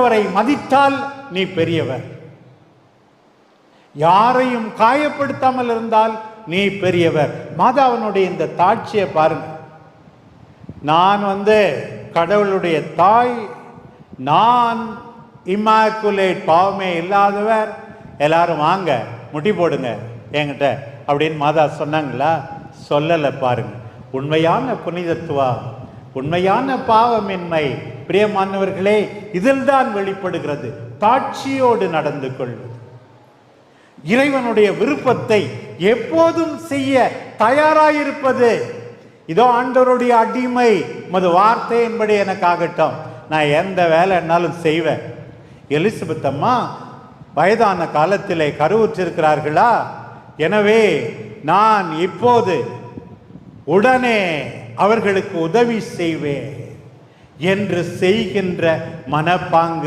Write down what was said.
அவரை மதித்தால் நீ பெரியவர். யாரையும் காயப்படுத்தாமல் இருந்தால் நீ பெரியவர். மாதாவினுடைய இந்த தாட்சியை பாருங்க. நான் கடவுளுடைய தாய், நான் இம்மாக்குலேட், பாவமே இல்லாதவர், எல்லாரும் வாங்க முட்டி போடுங்க என்கிட்ட அப்படின்னு மாதா சொன்னாங்களா? சொல்லலை. பாருங்க, உண்மையான புனிதத்துவம், உண்மையான பாவமின்மை பிரியமானவர்களே இதில் தான் வெளிப்படுகிறது. தாட்சியோடு நடந்து கொள்வது, இறைவனுடைய விருப்பத்தை எப்போதும் செய்ய தயாராயிருப்பது. இதோ ஆண்டவருடைய அடிமை, மது வார்த்தையின்படி எனக்கு ஆகட்டும், நான் எந்த வேலை என்னாலும் செய்வேன். எலிசபெத் அம்மா வயதான காலத்திலே கருவுற்றிருக்கிறார்களா? எனவே நான் இப்போது உடனே அவர்களுக்கு உதவி செய்வேன் என்று செய்கின்ற மனப்பாங்கு